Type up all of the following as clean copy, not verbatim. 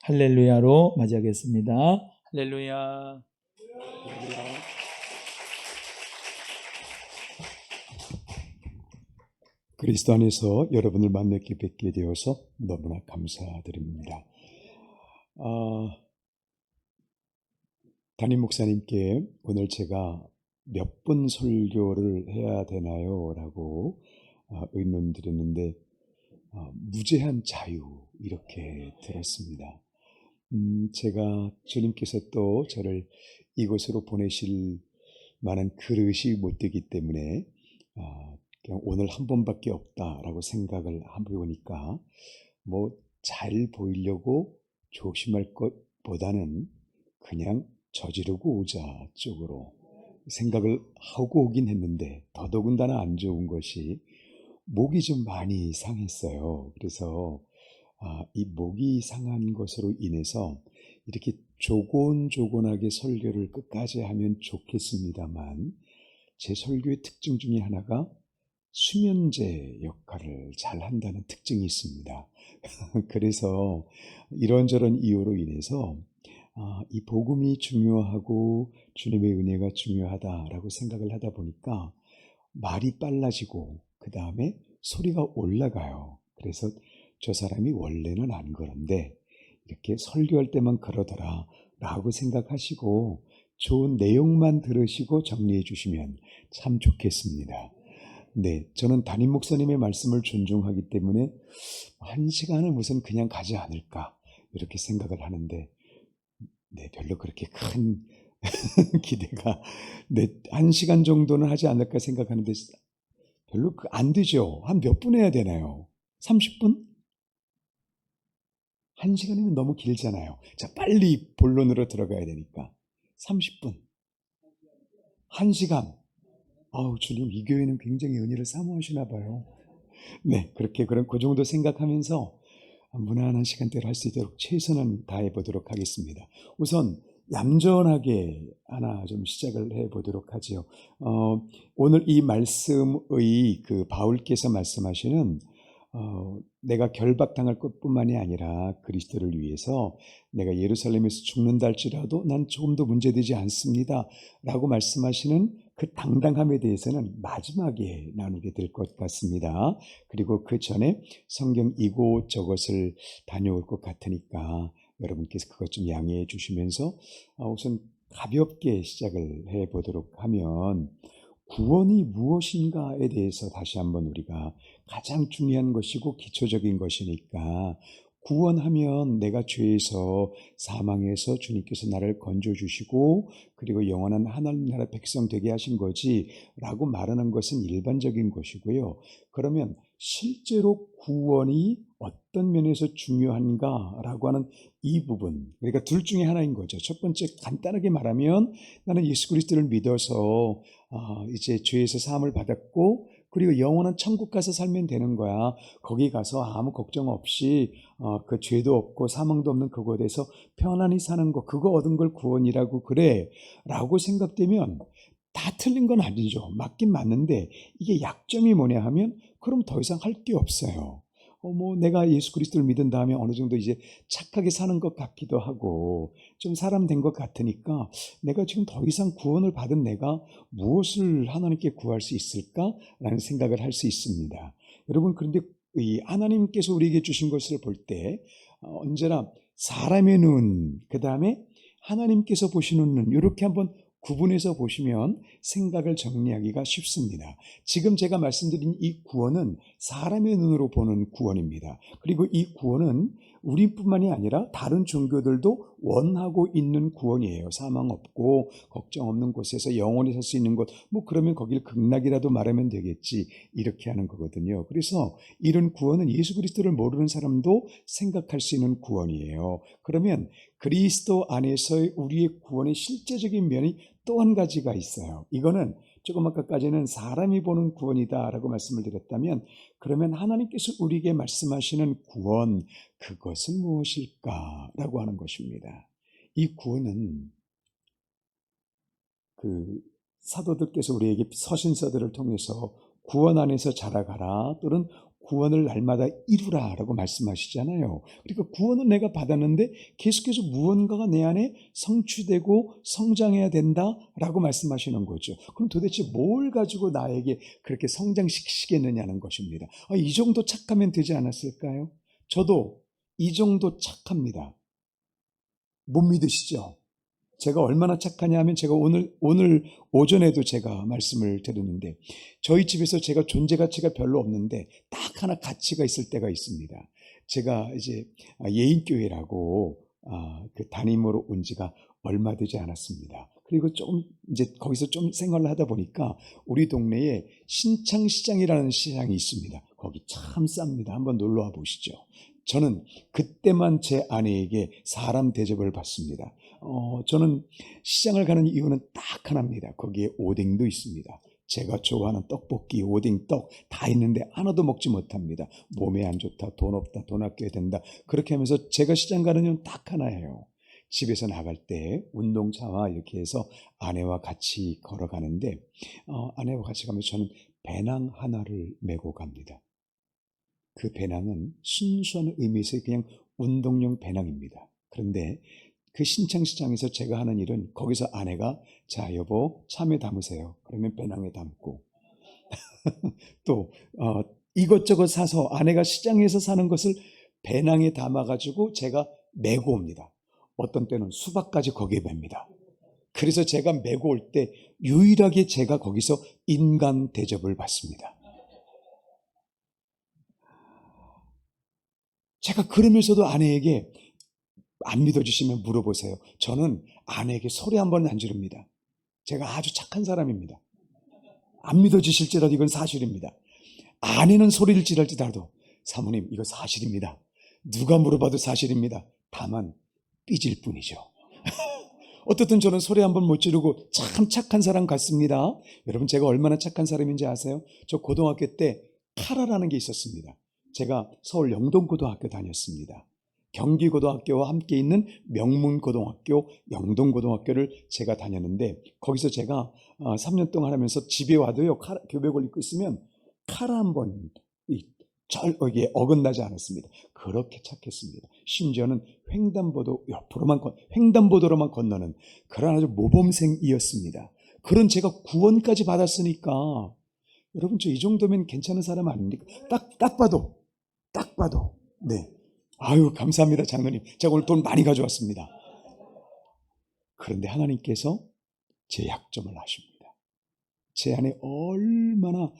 할렐루야로 맞이하겠습니다. 할렐루야. 그리스도 안에서 여러분을 만나게 뵙게 되어서 너무나 감사드립니다. 담임 목사님께 오늘 제가 몇 번 설교를 해야 되나요? 라고 의논 드렸는데 무제한 자유 이렇게 들었습니다. 제가 주님께서 또 저를 이곳으로 보내실 만한 그릇이 못 되기 때문에 그냥 오늘 한 번밖에 없다라고 생각을 해보니까 뭐 잘 보이려고 조심할 것보다는 그냥 저지르고 오자 쪽으로 생각을 하고 오긴 했는데 더더군다나 안 좋은 것이 목이 좀 많이 상했어요. 그래서 이 목이 상한 것으로 인해서 이렇게 조곤조곤하게 설교를 끝까지 하면 좋겠습니다만 제 설교의 특징 중에 하나가 수면제 역할을 잘 한다는 특징이 있습니다. 그래서 이런저런 이유로 인해서 이 복음이 중요하고 주님의 은혜가 중요하다라고 생각을 하다 보니까 말이 빨라지고 그 다음에 소리가 올라가요. 그래서 저 사람이 원래는 안 그런데 이렇게 설교할 때만 그러더라 라고 생각하시고 좋은 내용만 들으시고 정리해 주시면 참 좋겠습니다. 네, 저는 담임 목사님의 말씀을 존중하기 때문에 한 시간은 우선 그냥 가지 않을까 이렇게 생각을 하는데 네, 별로 그렇게 큰 기대가 한 시간 정도는 하지 않을까 생각하는데 별로 안 되죠. 한 몇 분 해야 되나요? 30분? 한 시간이면 너무 길잖아요. 자, 빨리 본론으로 들어가야 되니까 30분, 한 시간. 아우, 주님, 이 교회는 굉장히 은혜를 사모하시나 봐요. 네, 그렇게 그 정도 생각하면서 무난한 시간대를 할 수 있도록 최선은 다해 보도록 하겠습니다. 우선 얌전하게 하나 좀 시작을 해 보도록 하지요. 오늘 이 말씀의 그 바울께서 말씀하시는 내가 결박당할 것뿐만이 아니라 그리스도를 위해서 내가 예루살렘에서 죽는다 할지라도 난 조금도 문제되지 않습니다 라고 말씀하시는 그 당당함에 대해서는 마지막에 나누게 될 것 같습니다. 그리고 그 전에 성경 이곳저곳을 다녀올 것 같으니까 여러분께서 그것 좀 양해해 주시면서 우선 가볍게 시작을 해 보도록 하면 구원이 무엇인가에 대해서 다시 한번 우리가 가장 중요한 것이고 기초적인 것이니까 구원하면 내가 죄에서 사망해서 주님께서 나를 건져주시고 그리고 영원한 하나님 나라 백성 되게 하신 거지 라고 말하는 것은 일반적인 것이고요. 그러면 실제로 구원이 어떤 면에서 중요한가 라고 하는 이 부분, 그러니까 둘 중에 하나인 거죠. 첫 번째 간단하게 말하면 나는 예수 그리스도를 믿어서 이제 죄에서 사함을 받았고 그리고 영원한 천국 가서 살면 되는 거야. 거기 가서 아무 걱정 없이 그 죄도 없고 사망도 없는 그곳에서 편안히 사는 거, 그거 얻은 걸 구원이라고 그래 라고 생각되면 다 틀린 건 아니죠. 맞긴 맞는데 이게 약점이 뭐냐 하면 그럼 더 이상 할 게 없어요. 뭐 내가 예수 그리스도를 믿은 다음에 어느 정도 이제 착하게 사는 것 같기도 하고 좀 사람 된 것 같으니까 내가 지금 더 이상 구원을 받은 내가 무엇을 하나님께 구할 수 있을까라는 생각을 할 수 있습니다. 여러분, 그런데 이 하나님께서 우리에게 주신 것을 볼 때 언제나 사람의 눈, 그 다음에 하나님께서 보시는 눈, 이렇게 한번 구분해서 보시면 생각을 정리하기가 쉽습니다. 지금 제가 말씀드린 이 구원은 사람의 눈으로 보는 구원입니다. 그리고 이 구원은 우리뿐만이 아니라 다른 종교들도 원하고 있는 구원이에요. 사망 없고 걱정 없는 곳에서 영원히 살 수 있는 곳, 뭐 그러면 거길 극락이라도 말하면 되겠지, 이렇게 하는 거거든요. 그래서 이런 구원은 예수 그리스도를 모르는 사람도 생각할 수 있는 구원이에요. 그러면 그리스도 안에서의 우리의 구원의 실제적인 면이 또 한 가지가 있어요. 이거는 조금 아까까지는 사람이 보는 구원이다라고 말씀을 드렸다면, 그러면 하나님께서 우리에게 말씀하시는 구원, 그것은 무엇일까라고 하는 것입니다. 이 구원은 그 사도들께서 우리에게 서신서들을 통해서 구원 안에서 자라가라 또는 구원을 날마다 이루라라고 말씀하시잖아요. 그러니까 구원은 내가 받았는데 계속해서 무언가가 내 안에 성취되고 성장해야 된다라고 말씀하시는 거죠. 그럼 도대체 뭘 가지고 나에게 그렇게 성장시키시겠느냐는 것입니다. 이 정도 착하면 되지 않았을까요? 저도 이 정도 착합니다. 못 믿으시죠? 제가 얼마나 착하냐 하면 제가 오늘 오전에도 제가 말씀을 드렸는데 저희 집에서 제가 존재 가치가 별로 없는데 딱 하나 가치가 있을 때가 있습니다. 제가 이제 예인교회라고 그 담임으로 온 지가 얼마 되지 않았습니다. 그리고 좀 이제 거기서 좀 생활을 하다 보니까 우리 동네에 신창시장이라는 시장이 있습니다. 거기 참 쌉니다. 한번 놀러 와 보시죠. 저는 그때만 제 아내에게 사람 대접을 받습니다. 저는 시장을 가는 이유는 딱 하나입니다. 거기에 오뎅도 있습니다. 제가 좋아하는 떡볶이, 오뎅, 떡 다 있는데 하나도 먹지 못합니다. 몸에 안 좋다, 돈 없다, 돈 아껴야 된다. 그렇게 하면서 제가 시장 가는 이유는 딱 하나예요. 집에서 나갈 때 운동차와 이렇게 해서 아내와 같이 걸어가는데 아내와 같이 가면서 저는 배낭 하나를 메고 갑니다. 그 배낭은 순수한 의미에서 그냥 운동용 배낭입니다. 그런데 그 신창시장에서 제가 하는 일은 거기서 아내가 자 여보 참외 담으세요. 그러면 배낭에 담고 또 이것저것 사서 아내가 시장에서 사는 것을 배낭에 담아가지고 제가 메고 옵니다. 어떤 때는 수박까지 거기에 맵니다. 그래서 제가 메고 올 때 유일하게 제가 거기서 인간 대접을 받습니다. 제가 그러면서도 아내에게 안 믿어주시면 물어보세요. 저는 아내에게 소리 한 번 안 지릅니다. 제가 아주 착한 사람입니다. 안 믿어주실지라도 이건 사실입니다. 아내는 소리를 지를지라도 사모님 이거 사실입니다. 누가 물어봐도 사실입니다. 다만 삐질 뿐이죠. 어떻든 저는 소리 한 번 못 지르고 참 착한 사람 같습니다. 여러분 제가 얼마나 착한 사람인지 아세요? 저 고등학교 때 카라라는 게 있었습니다. 제가 서울 영동고등학교 다녔습니다. 경기고등학교와 함께 있는 명문고등학교, 영동고등학교를 제가 다녔는데 거기서 제가 3년 동안 하면서 집에 와도요 교복을 입고 있으면 카라 한 번 여기에 어긋나지 않았습니다. 그렇게 착했습니다. 심지어는 횡단보도로만 건너는 그런 아주 모범생이었습니다. 그런 제가 구원까지 받았으니까 여러분 저 이 정도면 괜찮은 사람 아닙니까? 딱 봐도 네. 아유 감사합니다 장로님. 제가 오늘 돈 많이 가져왔습니다. 그런데 하나님께서 제 약점을 아십니다. 제 안에 얼마나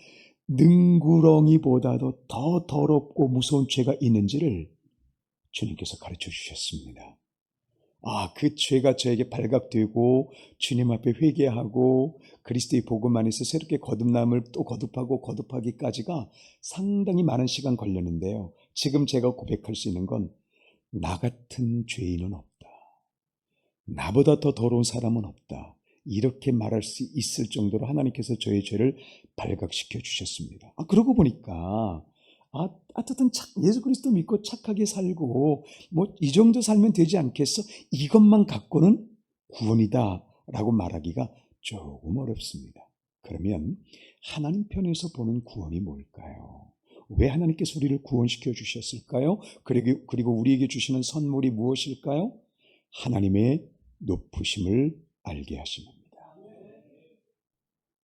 능구렁이보다도 더 더럽고 무서운 죄가 있는지를 주님께서 가르쳐 주셨습니다. 그 죄가 저에게 발각되고 주님 앞에 회개하고 그리스도의 복음 안에서 새롭게 거듭남을 또 거듭하기까지가 상당히 많은 시간 걸렸는데요. 지금 제가 고백할 수 있는 건 나 같은 죄인은 없다. 나보다 더 더러운 사람은 없다. 이렇게 말할 수 있을 정도로 하나님께서 저의 죄를 발각시켜 주셨습니다. 그러고 보니까 어쨌든 예수 그리스도 믿고 착하게 살고 뭐 이 정도 살면 되지 않겠어? 이것만 갖고는 구원이다라고 말하기가 조금 어렵습니다. 그러면 하나님 편에서 보는 구원이 뭘까요? 왜 하나님께서 우리를 구원시켜 주셨을까요? 그리고 우리에게 주시는 선물이 무엇일까요? 하나님의 높으심을 알게 하십니다.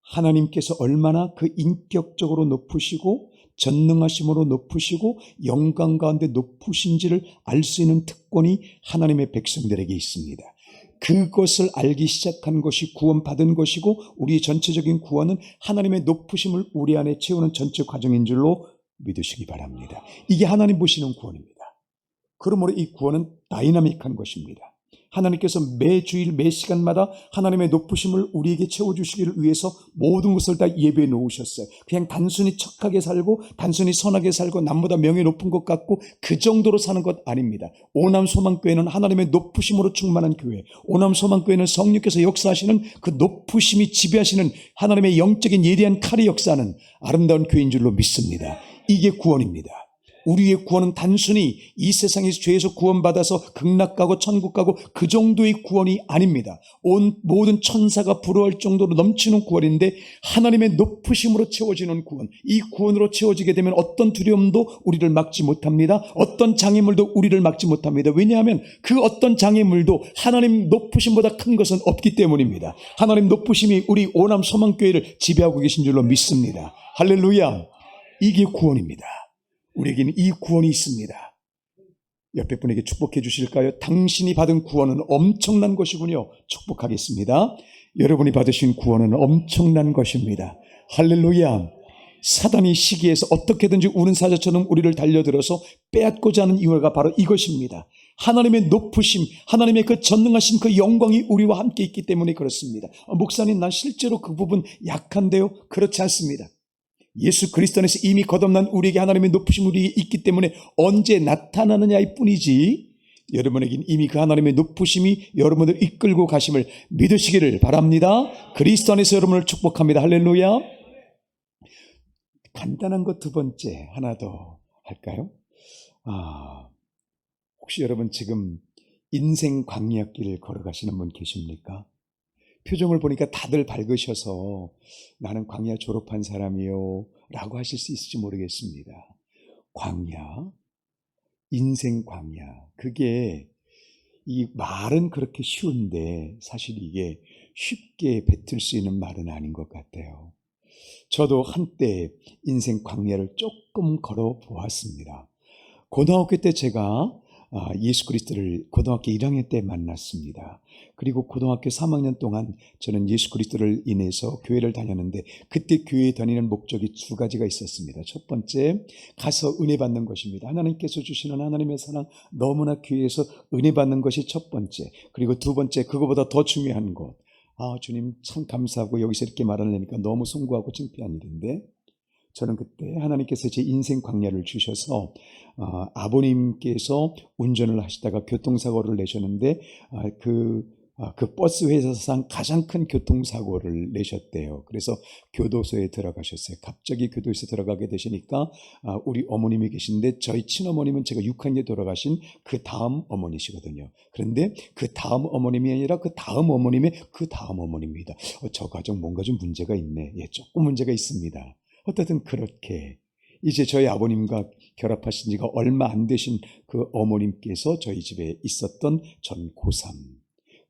하나님께서 얼마나 그 인격적으로 높으시고 전능하심으로 높으시고 영광 가운데 높으신지를 알 수 있는 특권이 하나님의 백성들에게 있습니다. 그것을 알기 시작한 것이 구원받은 것이고 우리의 전체적인 구원은 하나님의 높으심을 우리 안에 채우는 전체 과정인 줄로 믿으시기 바랍니다. 이게 하나님 보시는 구원입니다. 그러므로 이 구원은 다이나믹한 것입니다. 하나님께서 매 주일 매 시간마다 하나님의 높으심을 우리에게 채워주시기를 위해서 모든 것을 다 예배해 놓으셨어요. 그냥 단순히 착하게 살고 단순히 선하게 살고 남보다 명예 높은 것 같고 그 정도로 사는 것 아닙니다. 오남소망교회는 하나님의 높으심으로 충만한 교회, 오남소망교회는 성령께서 역사하시는 그 높으심이 지배하시는 하나님의 영적인 예리한 칼의 역사는 아름다운 교회인 줄로 믿습니다. 이게 구원입니다. 우리의 구원은 단순히 이 세상에서 죄에서 구원받아서 극락 가고 천국 가고 그 정도의 구원이 아닙니다. 온 모든 천사가 부러워할 정도로 넘치는 구원인데 하나님의 높으심으로 채워지는 구원. 이 구원으로 채워지게 되면 어떤 두려움도 우리를 막지 못합니다. 어떤 장애물도 우리를 막지 못합니다. 왜냐하면 그 어떤 장애물도 하나님 높으심보다 큰 것은 없기 때문입니다. 하나님 높으심이 우리 오남 소망교회를 지배하고 계신 줄로 믿습니다. 할렐루야. 이게 구원입니다. 우리에게는 이 구원이 있습니다. 옆에 분에게 축복해 주실까요? 당신이 받은 구원은 엄청난 것이군요. 축복하겠습니다. 여러분이 받으신 구원은 엄청난 것입니다. 할렐루야. 사단이 시기에서 어떻게든지 우는 사자처럼 우리를 달려들어서 빼앗고자 하는 이유가 바로 이것입니다. 하나님의 높으심, 하나님의 그 전능하신 그 영광이 우리와 함께 있기 때문에 그렇습니다. 목사님, 난 실제로 그 부분 약한데요. 그렇지 않습니다. 예수 그리스도 안에서 이미 거듭난 우리에게 하나님의 높으심 우리에게 있기 때문에 언제 나타나느냐일 뿐이지, 여러분에게는 이미 그 하나님의 높으심이 여러분을 이끌고 가심을 믿으시기를 바랍니다. 그리스도 안에서 여러분을 축복합니다. 할렐루야. 간단한 것 두 번째 하나 더 할까요? 혹시 여러분 지금 인생 광야길을 걸어가시는 분 계십니까? 표정을 보니까 다들 밝으셔서 나는 광야 졸업한 사람이요 라고 하실 수 있을지 모르겠습니다. 광야, 인생 광야, 그게 이 말은 그렇게 쉬운데 사실 이게 쉽게 뱉을 수 있는 말은 아닌 것 같아요. 저도 한때 인생 광야를 조금 걸어보았습니다. 고등학교 때 제가 예수 그리스도를 고등학교 1학년 때 만났습니다. 그리고 고등학교 3학년 동안 저는 예수 그리스도를 인해서 교회를 다녔는데, 그때 교회에 다니는 목적이 두 가지가 있었습니다. 첫 번째, 가서 은혜 받는 것입니다. 하나님께서 주시는 하나님의 사랑, 너무나 교회에서 은혜 받는 것이 첫 번째. 그리고 두 번째, 그거보다 더 중요한 것, 주님 참 감사하고 여기서 이렇게 말하려니까 너무 숭고하고 창피한 일인데, 저는 그때 하나님께서 제 인생 광야를 주셔서 아버님께서 운전을 하시다가 교통사고를 내셨는데 그 버스 회사상 가장 큰 교통사고를 내셨대요. 그래서 교도소에 들어가셨어요. 갑자기 교도소에 들어가게 되시니까 우리 어머님이 계신데, 저희 친어머님은 제가 6학년에 돌아가신 그 다음 어머니시거든요. 그런데 그 다음 어머님이 아니라 그 다음 어머님의 그 다음 어머니입니다. 저 가정 뭔가 좀 문제가 있네. 예, 조금 문제가 있습니다. 어쨌든 그렇게 이제 저희 아버님과 결합하신 지가 얼마 안 되신 그 어머님께서 저희 집에 있었던 전 고3.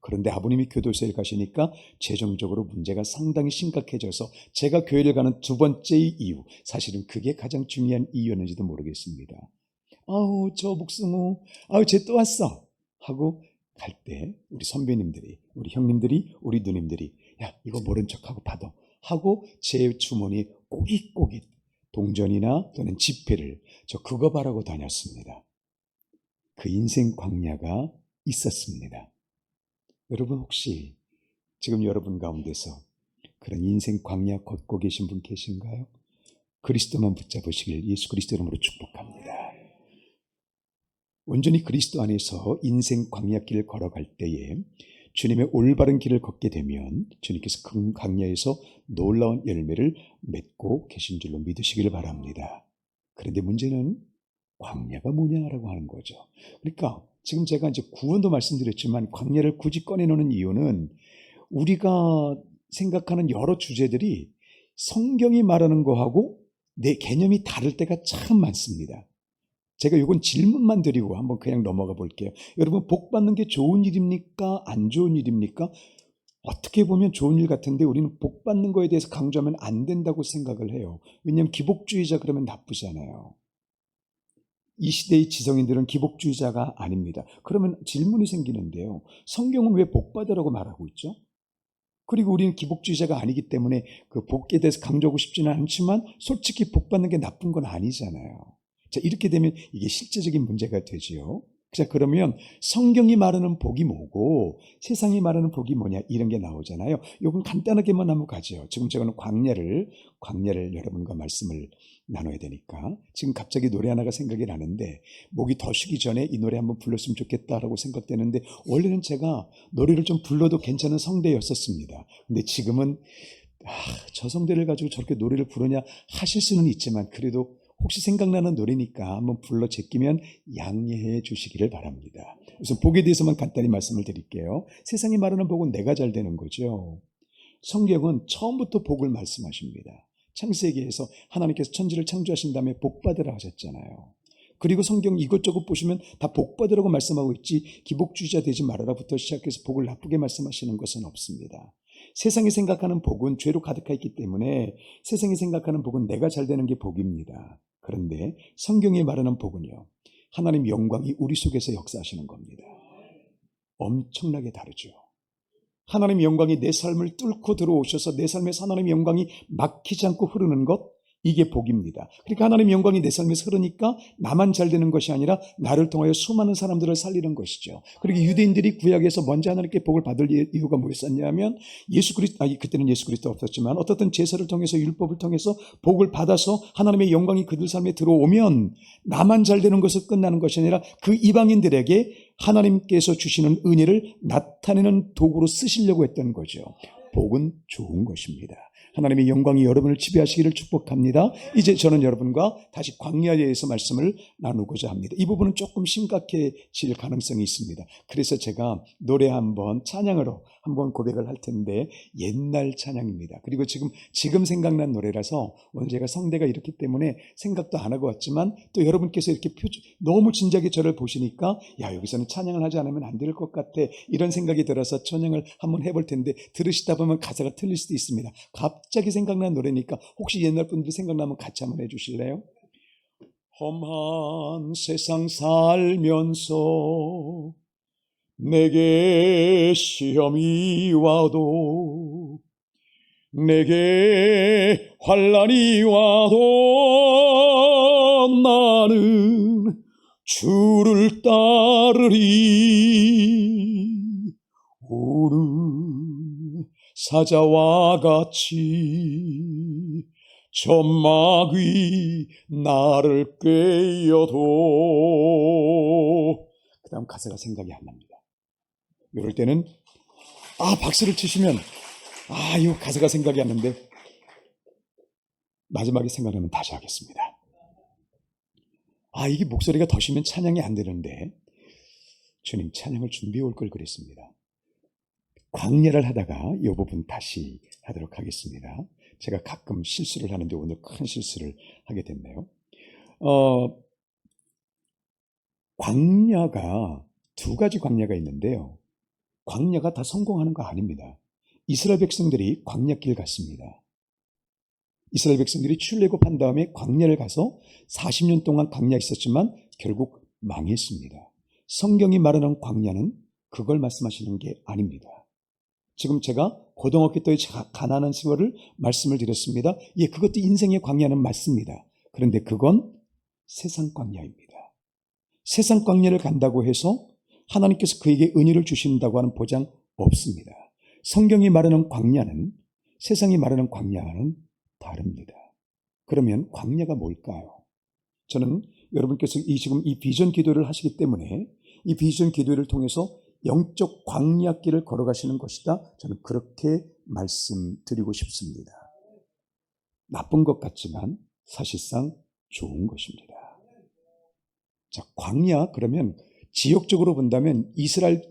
그런데 아버님이 교도소에 가시니까 재정적으로 문제가 상당히 심각해져서 제가 교회를 가는 두 번째 이유, 사실은 그게 가장 중요한 이유였는지도 모르겠습니다. 저 목승우, 쟤 또 왔어 하고 갈 때 우리 선배님들이, 우리 형님들이, 우리 누님들이, 야, 이거 모른 척하고 받아 하고 제 주머니에 꼬깃꼬깃 동전이나 또는 지폐를 저 그거 바라고 다녔습니다. 그 인생 광야가 있었습니다. 여러분 혹시 지금 여러분 가운데서 그런 인생 광야 걷고 계신 분 계신가요? 그리스도만 붙잡으시길 예수 그리스도 이름으로 축복합니다. 온전히 그리스도 안에서 인생 광야길을 걸어갈 때에 주님의 올바른 길을 걷게 되면 주님께서 그 광야에서 놀라운 열매를 맺고 계신 줄로 믿으시기를 바랍니다. 그런데 문제는 광야가 뭐냐라고 하는 거죠. 그러니까 지금 제가 이제 구원도 말씀드렸지만 광야를 굳이 꺼내놓는 이유는 우리가 생각하는 여러 주제들이 성경이 말하는 거하고 내 개념이 다를 때가 참 많습니다. 제가 이건 질문만 드리고 한번 그냥 넘어가 볼게요. 여러분, 복 받는 게 좋은 일입니까? 안 좋은 일입니까? 어떻게 보면 좋은 일 같은데 우리는 복 받는 거에 대해서 강조하면 안 된다고 생각을 해요. 왜냐하면 기복주의자 그러면 나쁘잖아요. 이 시대의 지성인들은 기복주의자가 아닙니다. 그러면 질문이 생기는데요. 성경은 왜 복 받으라고 말하고 있죠? 그리고 우리는 기복주의자가 아니기 때문에 그 복에 대해서 강조하고 싶지는 않지만 솔직히 복 받는 게 나쁜 건 아니잖아요. 자, 이렇게 되면 이게 실제적인 문제가 되지요. 자, 그러면 성경이 말하는 복이 뭐고 세상이 말하는 복이 뭐냐, 이런 게 나오잖아요. 이건 간단하게만 한번 가죠. 지금 제가는 광야를 여러분과 말씀을 나눠야 되니까 지금 갑자기 노래 하나가 생각이 나는데, 목이 더 쉬기 전에 이 노래 한번 불렀으면 좋겠다라고 생각되는데, 원래는 제가 노래를 좀 불러도 괜찮은 성대였었습니다. 근데 지금은 저 성대를 가지고 저렇게 노래를 부르냐 하실 수는 있지만, 그래도 혹시 생각나는 노래니까 한번 불러 제끼면 양해해 주시기를 바랍니다. 우선 복에 대해서만 간단히 말씀을 드릴게요. 세상이 말하는 복은 내가 잘 되는 거죠. 성경은 처음부터 복을 말씀하십니다. 창세기에서 하나님께서 천지를 창조하신 다음에 복 받으라 하셨잖아요. 그리고 성경 이것저것 보시면 다 복 받으라고 말씀하고 있지 기복주의자 되지 말아라부터 시작해서 복을 나쁘게 말씀하시는 것은 없습니다. 세상이 생각하는 복은 죄로 가득하 있기 때문에 세상이 생각하는 복은 내가 잘 되는 게 복입니다. 그런데 성경이 말하는 복은요, 하나님 영광이 우리 속에서 역사하시는 겁니다. 엄청나게 다르죠. 하나님의 영광이 내 삶을 뚫고 들어오셔서 내 삶에서 하나님의 영광이 막히지 않고 흐르는 것, 이게 복입니다. 그러니까 하나님의 영광이 내 삶에서 흐르니까 나만 잘 되는 것이 아니라 나를 통하여 수많은 사람들을 살리는 것이죠. 그리고 유대인들이 구약에서 먼저 하나님께 복을 받을 이유가 뭐였었냐면 그때는 예수 그리스도 없었지만 어떻든 제사를 통해서 율법을 통해서 복을 받아서 하나님의 영광이 그들 삶에 들어오면 나만 잘 되는 것을 끝나는 것이 아니라 그 이방인들에게 하나님께서 주시는 은혜를 나타내는 도구로 쓰시려고 했던 거죠. 복은 좋은 것입니다. 하나님의 영광이 여러분을 지배하시기를 축복합니다. 이제 저는 여러분과 다시 광야에 대해서 말씀을 나누고자 합니다. 이 부분은 조금 심각해질 가능성이 있습니다. 그래서 제가 노래 한번 찬양으로 한번 고백을 할 텐데 옛날 찬양입니다. 그리고 지금 생각난 노래라서 오늘 제가 성대가 이렇기 때문에 생각도 안 하고 왔지만 또 여러분께서 이렇게 너무 진지하게 저를 보시니까 야, 여기서는 찬양을 하지 않으면 안 될 것 같아, 이런 생각이 들어서 찬양을 한번 해볼 텐데 들으시다 보면 가사가 틀릴 수도 있습니다. 갑자기 생각난 노래니까 혹시 옛날 분들이 생각나면 같이 한번 해주실래요? 험한 세상 살면서 내게 시험이 와도 내게 환난이 와도 나는 주를 따르리. 오는 사자와 같이 점막이 나를 꿰어도, 그 다음 가사가 생각이 안 납니다. 이럴 때는 박수를 치시면 이거 가사가 생각이 안 나는데 마지막에 생각나면 다시 하겠습니다. 이게 목소리가 더 쉬면 찬양이 안 되는데 주님 찬양을 준비해 올 걸 그랬습니다. 광야를 하다가 이 부분 다시 하도록 하겠습니다. 제가 가끔 실수를 하는데 오늘 큰 실수를 하게 됐네요. 광야가 두 가지 광야가 있는데요. 광야가 다 성공하는 거 아닙니다. 이스라엘 백성들이 광야길 갔습니다. 이스라엘 백성들이 출애굽한 다음에 광야를 가서 40년 동안 광야에 있었지만 결국 망했습니다. 성경이 말하는 광야는 그걸 말씀하시는 게 아닙니다. 지금 제가 고등학교 때 가나안 세월을 말씀을 드렸습니다. 예, 그것도 인생의 광야는 맞습니다. 그런데 그건 세상 광야입니다. 세상 광야를 간다고 해서 하나님께서 그에게 은혜를 주신다고 하는 보장 없습니다. 성경이 말하는 광야는 세상이 말하는 광야는 다릅니다. 그러면 광야가 뭘까요? 저는 여러분께서 지금 이 비전 기도를 하시기 때문에 이 비전 기도를 통해서 영적 광야길을 걸어가시는 것이다, 저는 그렇게 말씀드리고 싶습니다. 나쁜 것 같지만 사실상 좋은 것입니다. 자, 광야 그러면 지역적으로 본다면 이스라엘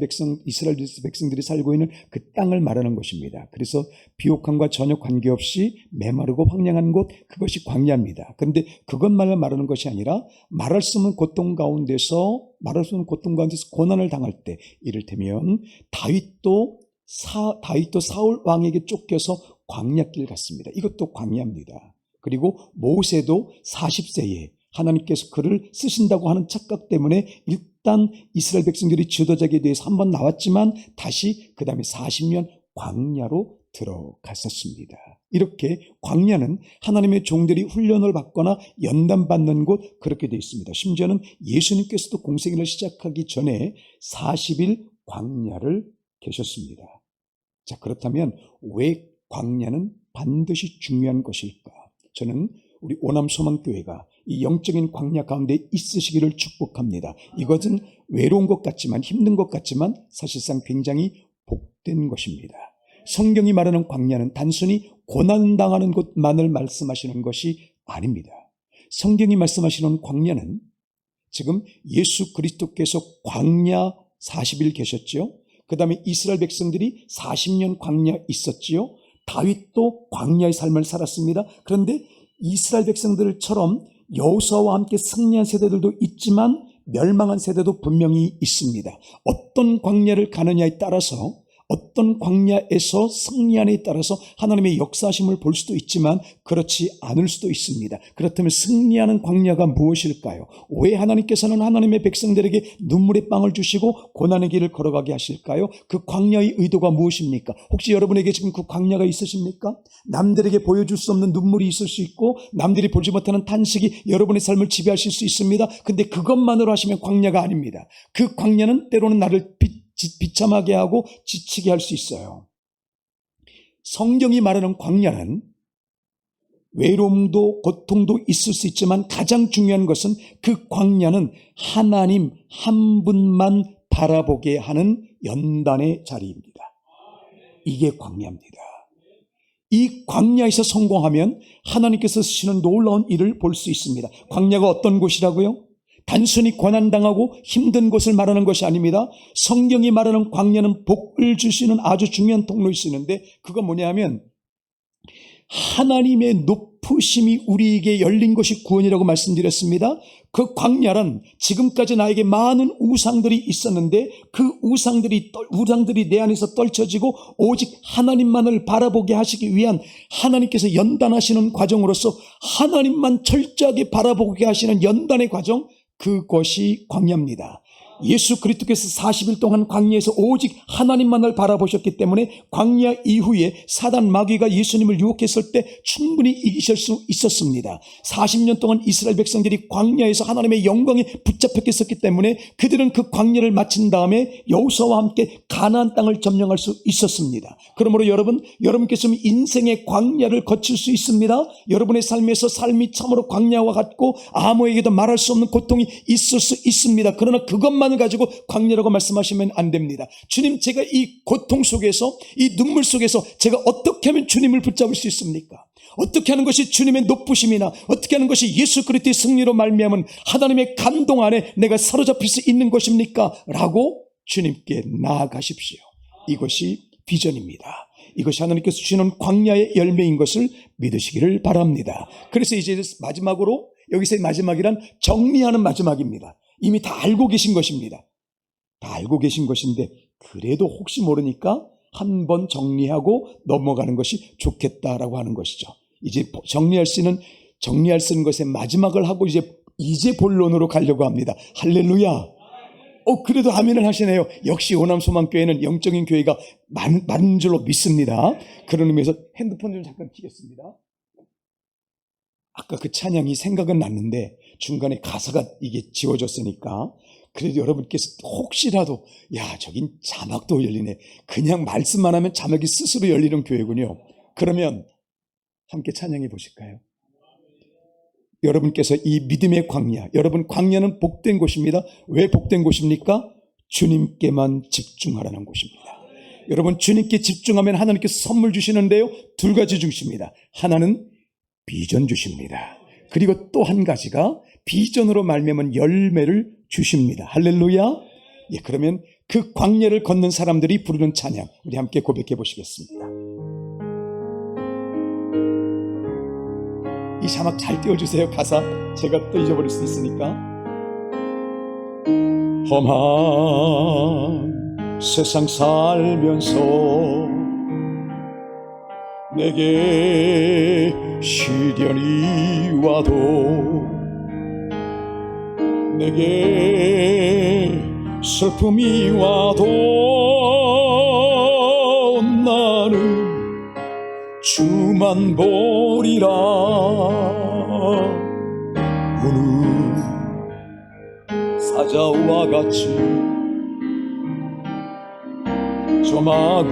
백성들이 살고 있는 그 땅을 말하는 것입니다. 그래서 비옥함과 전혀 관계없이 메마르고 황량한 곳, 그것이 광야입니다. 그런데 그것만을 말하는 것이 아니라 말할 수 없는 고통 가운데서 고난을 당할 때, 이를테면 다윗도 사울 왕에게 쫓겨서 광야길 갔습니다. 이것도 광야입니다. 그리고 모세도 40세에 하나님께서 그를 쓰신다고 하는 착각 때문에 일단 이스라엘 백성들이 지도자에게 대해서 한번 나왔지만 다시 그 다음에 40년 광야로 들어갔었습니다. 이렇게 광야는 하나님의 종들이 훈련을 받거나 연단받는 곳, 그렇게 되어 있습니다. 심지어는 예수님께서도 공생애를 시작하기 전에 40일 광야를 계셨습니다. 자, 그렇다면 왜 광야는 반드시 중요한 것일까? 저는 우리 오남소망교회가 이 영적인 광야 가운데 있으시기를 축복합니다. 이것은 외로운 것 같지만, 힘든 것 같지만 사실상 굉장히 복된 것입니다. 성경이 말하는 광야는 단순히 고난당하는 곳만을 말씀하시는 것이 아닙니다. 성경이 말씀하시는 광야는 지금 예수 그리스도께서 광야 40일 계셨죠. 그 다음에 이스라엘 백성들이 40년 광야 있었지요. 다윗도 광야의 삶을 살았습니다. 그런데 이스라엘 백성들처럼 여호수아와 함께 승리한 세대들도 있지만 멸망한 세대도 분명히 있습니다. 어떤 광야를 가느냐에 따라서, 어떤 광야에서 승리하느냐에 따라서 하나님의 역사하심을 볼 수도 있지만 그렇지 않을 수도 있습니다. 그렇다면 승리하는 광야가 무엇일까요? 왜 하나님께서는 하나님의 백성들에게 눈물의 빵을 주시고 고난의 길을 걸어가게 하실까요? 그 광야의 의도가 무엇입니까? 혹시 여러분에게 지금 그 광야가 있으십니까? 남들에게 보여줄 수 없는 눈물이 있을 수 있고 남들이 보지 못하는 탄식이 여러분의 삶을 지배하실 수 있습니다. 근데 그것만으로 하시면 광야가 아닙니다. 그 광야는 때로는 나를 비참하게 하고 지치게 할 수 있어요. 성경이 말하는 광야는 외로움도 고통도 있을 수 있지만 가장 중요한 것은 그 광야는 하나님 한 분만 바라보게 하는 연단의 자리입니다. 이게 광야입니다. 이 광야에서 성공하면 하나님께서 쓰시는 놀라운 일을 볼 수 있습니다. 광야가 어떤 곳이라고요? 단순히 고난당하고 힘든 곳을 말하는 것이 아닙니다. 성경이 말하는 광야는 복을 주시는 아주 중요한 통로일 수 있는데 그건 뭐냐면 하나님의 높으심이 우리에게 열린 것이 구원이라고 말씀드렸습니다. 그 광야는 지금까지 나에게 많은 우상들이 있었는데 그 우상들이 내 안에서 떨쳐지고 오직 하나님만을 바라보게 하시기 위한 하나님께서 연단하시는 과정으로서 하나님만 철저하게 바라보게 하시는 연단의 과정, 그것이 광야입니다. 예수 그리스도께서 40일 동안 광야에서 오직 하나님만을 바라보셨기 때문에 광야 이후에 사단 마귀가 예수님을 유혹했을 때 충분히 이기실 수 있었습니다. 40년 동안 이스라엘 백성들이 광야에서 하나님의 영광에 붙잡혀 있었기 때문에 그들은 그 광야를 마친 다음에 여호수아와 함께 가나안 땅을 점령할 수 있었습니다. 그러므로 여러분께서 인생의 광야를 거칠 수 있습니다. 여러분의 삶에서 삶이 참으로 광야와 같고 아무에게도 말할 수 없는 고통이 있을 수 있습니다. 그러나 그것만 가지고 광야라고 말씀하시면 안 됩니다. 주님, 제가 이 고통 속에서, 이 눈물 속에서 제가 어떻게 하면 주님을 붙잡을 수 있습니까? 어떻게 하는 것이 주님의 높으심이나 어떻게 하는 것이 예수 그리스도의 승리로 말미암은 하나님의 감동 안에 내가 사로잡힐 수 있는 것입니까? 라고 주님께 나아가십시오. 이것이 비전입니다. 이것이 하나님께서 주시는 광야의 열매인 것을 믿으시기를 바랍니다. 그래서 이제 마지막으로, 여기서의 마지막이란 정리하는 마지막입니다. 이미 다 알고 계신 것입니다. 다 알고 계신 것인데 그래도 혹시 모르니까 한번 정리하고 넘어가는 것이 좋겠다라고 하는 것이죠. 이제 정리할 수 있는 것의 마지막을 하고 이제 본론으로 가려고 합니다. 할렐루야. 그래도 아멘을 하시네요. 역시 오남소망교회는 영적인 교회가 많은 줄로 믿습니다. 그런 의미에서 핸드폰 좀 잠깐 켜겠습니다. 아까 그 찬양이 생각은 났는데 중간에 가사가 이게 지워졌으니까 그래도 여러분께서 혹시라도 저긴 자막도 열리네, 그냥 말씀만 하면 자막이 스스로 열리는 교회군요. 그러면 함께 찬양해 보실까요? 여러분께서 이 믿음의 광야, 여러분 광야는 복된 곳입니다. 왜 복된 곳입니까? 주님께만 집중하라는 곳입니다. 여러분 주님께 집중하면 하나님께서 선물 주시는데요, 두 가지 주십니다. 하나는 비전 주십니다. 그리고 또 한 가지가 비전으로 말미암은 열매를 주십니다. 할렐루야. 그러면 그 광야를 걷는 사람들이 부르는 찬양, 우리 함께 고백해 보시겠습니다. 이 자막 잘 띄워주세요. 가사 제가 또 잊어버릴 수 있으니까. 험한 세상 살면서 내게 시련이 와도, 내게 슬픔이 와도 나는 주만 보리라. 우는 사자와 같이 저 마귀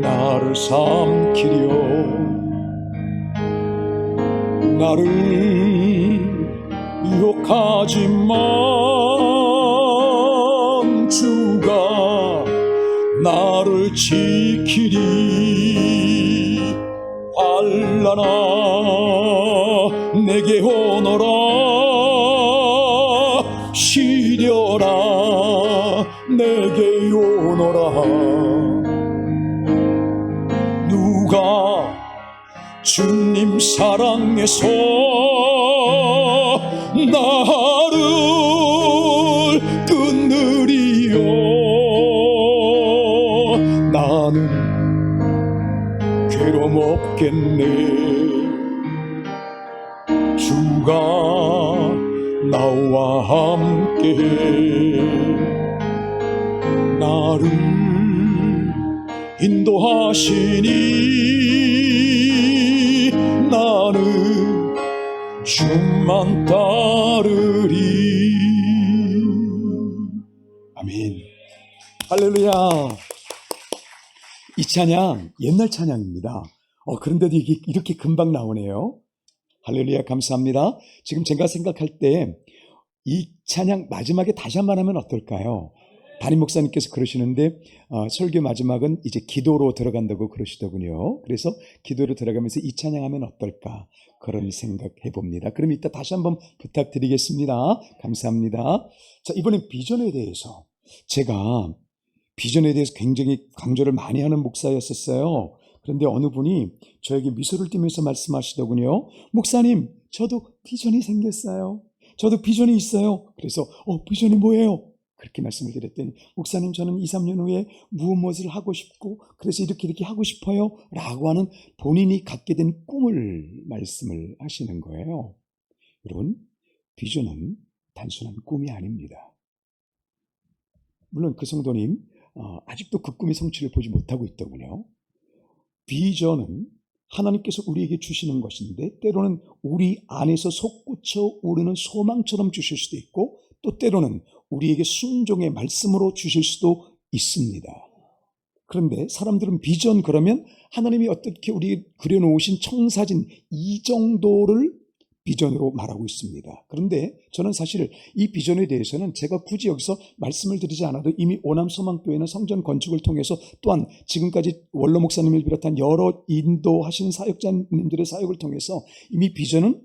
나를 삼키려, 나를 유혹하지만 주가 나를 지키리. 환난아 내게 오너라 시려라 내게 오너라 누가 주님 사랑해서 나를 끊으리요 나는 괴로움 없겠네 주가 나와 함께 나를 인도하시니 나는 주만 따르리. 아멘. 할렐루야. 이 찬양 옛날 찬양입니다. 그런데도 이렇게 금방 나오네요. 할렐루야. 감사합니다. 지금 제가 생각할 때 이 찬양 마지막에 다시 한번 하면 어떨까요? 담임 목사님께서 그러시는데 설교 마지막은 이제 기도로 들어간다고 그러시더군요. 그래서 기도로 들어가면서 이 찬양하면 어떨까 그런 생각해 봅니다. 그럼 이따 다시 한번 부탁드리겠습니다. 감사합니다. 자, 이번엔 비전에 대해서 제가 비전에 대해서 굉장히 강조를 많이 하는 목사였었어요. 그런데 어느 분이 저에게 미소를 띠면서 말씀하시더군요. 목사님, 저도 비전이 생겼어요. 저도 비전이 있어요. 그래서 비전이 뭐예요? 그렇게 말씀을 드렸더니 목사님 저는 2, 3년 후에 무엇을 하고 싶고 그래서 이렇게 하고 싶어요 라고 하는 본인이 갖게 된 꿈을 말씀을 하시는 거예요. 여러분, 비전은 단순한 꿈이 아닙니다. 물론 그 성도님 아직도 그 꿈의 성취를 보지 못하고 있더군요. 비전은 하나님께서 우리에게 주시는 것인데 때로는 우리 안에서 솟구쳐 오르는 소망처럼 주실 수도 있고 또 때로는 우리에게 순종의 말씀으로 주실 수도 있습니다. 그런데 사람들은 비전 그러면 하나님이 어떻게 우리 그려놓으신 청사진 이 정도를 비전으로 말하고 있습니다. 그런데 저는 사실 이 비전에 대해서는 제가 굳이 여기서 말씀을 드리지 않아도 이미 오남소망교회는 성전 건축을 통해서 또한 지금까지 원로 목사님을 비롯한 여러 인도하신 사역자님들의 사역을 통해서 이미 비전은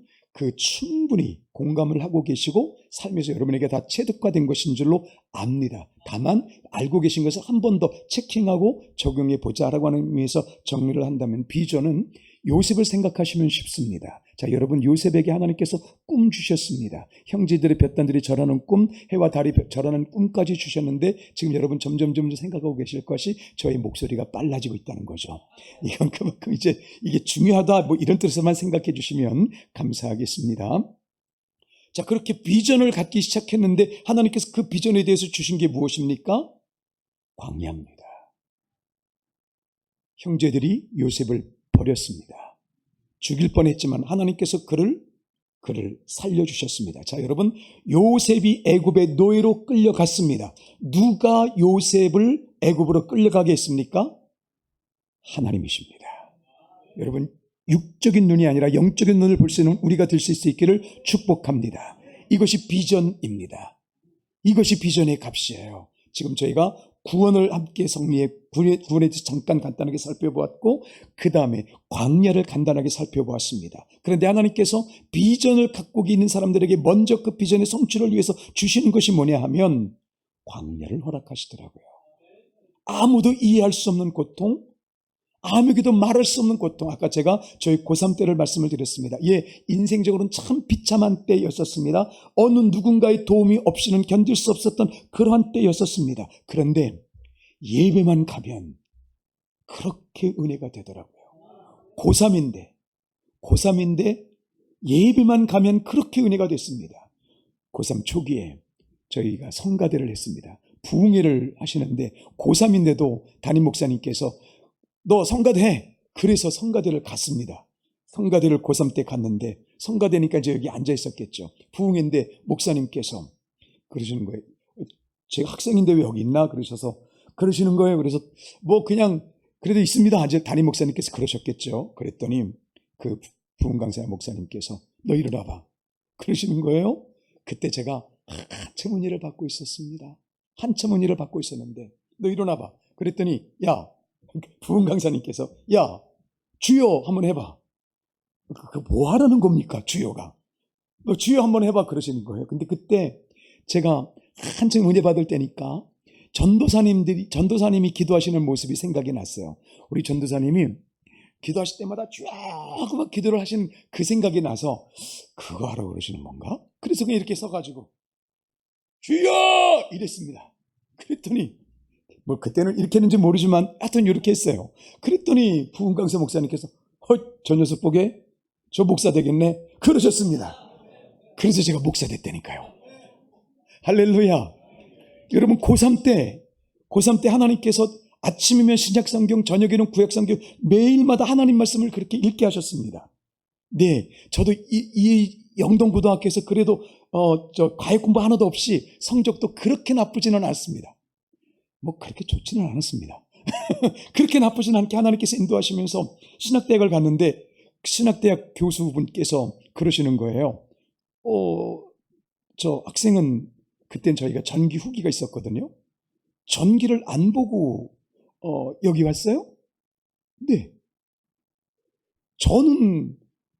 충분히 공감을 하고 계시고 삶에서 여러분에게 다 체득화된 것인 줄로 압니다. 다만 알고 계신 것을 한 번 더 체킹하고 적용해 보자라고 하는 의미에서 정리를 한다면 비전은 요셉을 생각하시면 쉽습니다. 자, 여러분, 요셉에게 하나님께서 꿈 주셨습니다. 형제들의 볕단들이 절하는 꿈, 해와 달이 절하는 꿈까지 주셨는데 지금 여러분 점점 생각하고 계실 것이 저의 목소리가 빨라지고 있다는 거죠. 이건 그만큼 이제 이게 중요하다 이런 뜻에서만 생각해 주시면 감사하겠습니다. 자, 그렇게 비전을 갖기 시작했는데 하나님께서 그 비전에 대해서 주신 게 무엇입니까? 광야입니다. 형제들이 요셉을 버렸습니다. 죽일 뻔했지만 하나님께서 그를 살려주셨습니다. 자, 여러분, 요셉이 애굽의 노예로 끌려갔습니다. 누가 요셉을 애굽으로 끌려가게 했습니까? 하나님이십니다. 여러분, 육적인 눈이 아니라 영적인 눈을 볼 수 있는 우리가 될 수 있기를 축복합니다. 이것이 비전입니다. 이것이 비전의 값이에요. 지금 저희가 구원을 함께 성리에 구원에 대해서 잠깐 간단하게 살펴보았고 그 다음에 광야를 간단하게 살펴보았습니다. 그런데 하나님께서 비전을 갖고 있는 사람들에게 먼저 그 비전의 성취를 위해서 주시는 것이 뭐냐 하면 광야를 허락하시더라고요. 아무도 이해할 수 없는 고통, 아무에게도 말할 수 없는 고통. 아까 제가 저희 고3 때를 말씀을 드렸습니다. 인생적으로는 참 비참한 때였었습니다. 어느 누군가의 도움이 없이는 견딜 수 없었던 그러한 때였었습니다. 그런데 예배만 가면 그렇게 은혜가 되더라고요. 고3인데 예배만 가면 그렇게 은혜가 됐습니다. 고3 초기에 저희가 성가대를 했습니다. 부흥회를 하시는데 고3인데도 담임 목사님께서 너 성가대 해. 그래서 성가대를 갔습니다. 성가대를 고3 때 갔는데 성가대니까 이제 여기 앉아 있었겠죠. 부흥회인데 목사님께서 그러시는 거예요. 제가 학생인데 왜 여기 있나? 그러시는 거예요. 그래서 그냥 그래도 있습니다. 이제 담임 목사님께서 그러셨겠죠. 그랬더니 그 부흥 강사 목사님께서 너 일어나봐. 그러시는 거예요. 그때 제가 한참 은혜를 받고 있었습니다. 한참 은혜를 받고 있었는데 너 일어나봐. 그랬더니 부흥 강사님께서 주여 한번 해봐. 뭐 하라는 겁니까? 주여가 너 주여 한번 해봐 그러시는 거예요. 근데 그때 제가 한층 은혜 받을 때니까 전도사님이 기도하시는 모습이 생각이 났어요. 우리 전도사님이 기도하실 때마다 쭉 막 기도를 하시는 그 생각이 나서 그거 하라고 그러시는 건가? 그래서 그냥 이렇게 서가지고 주여! 이랬습니다. 그랬더니 뭐 그때는 이렇게 했는지 모르지만 하여튼 이렇게 했어요. 그랬더니 부흥강사 목사님께서 저 녀석 보게 저 목사 되겠네 그러셨습니다. 그래서 제가 목사 됐다니까요. 할렐루야. 여러분 고3 때 하나님께서 아침이면 신약성경, 저녁에는 구약성경 매일마다 하나님 말씀을 그렇게 읽게 하셨습니다. 네, 저도 이 영동고등학교에서 그래도 과외 공부 하나도 없이 성적도 그렇게 나쁘지는 않습니다. 뭐 그렇게 좋지는 않았습니다. 그렇게 나쁘진 않게 하나님께서 인도하시면서 신학대학을 갔는데 신학대학 교수분께서 그러시는 거예요. 저 학생은 그땐 저희가 전기 후기가 있었거든요. 전기를 안 보고 여기 왔어요? 네. 저는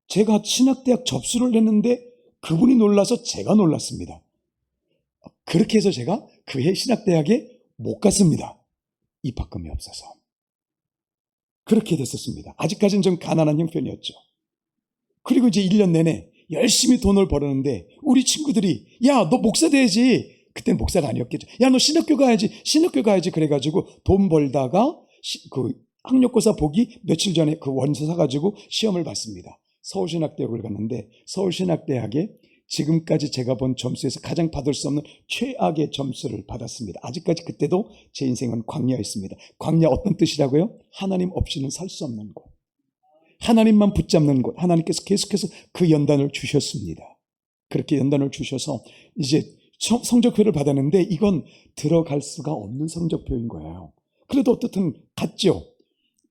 제가 신학대학 접수를 했는데 그분이 놀라서 제가 놀랐습니다. 그렇게 해서 제가 그 해 신학대학에 못 갔습니다. 입학금이 없어서. 그렇게 됐었습니다. 아직까지는 좀 가난한 형편이었죠. 그리고 이제 1년 내내 열심히 돈을 벌었는데 우리 친구들이 야, 너 목사 돼야지. 그때는 목사가 아니었겠죠. 야, 너 신학교 가야지. 그래가지고 돈 벌다가 그 학력고사 보기 며칠 전에 그 원서 사가지고 시험을 봤습니다. 서울신학대학을 갔는데 서울신학대학에 지금까지 제가 본 점수에서 가장 받을 수 없는 최악의 점수를 받았습니다. 아직까지 그때도 제 인생은 광야였습니다. 광야 어떤 뜻이라고요? 하나님 없이는 살 수 없는 곳. 하나님만 붙잡는 곳. 하나님께서 계속해서 그 연단을 주셨습니다. 그렇게 연단을 주셔서 이제 성적표를 받았는데 이건 들어갈 수가 없는 성적표인 거예요. 그래도 어떻든 갔죠.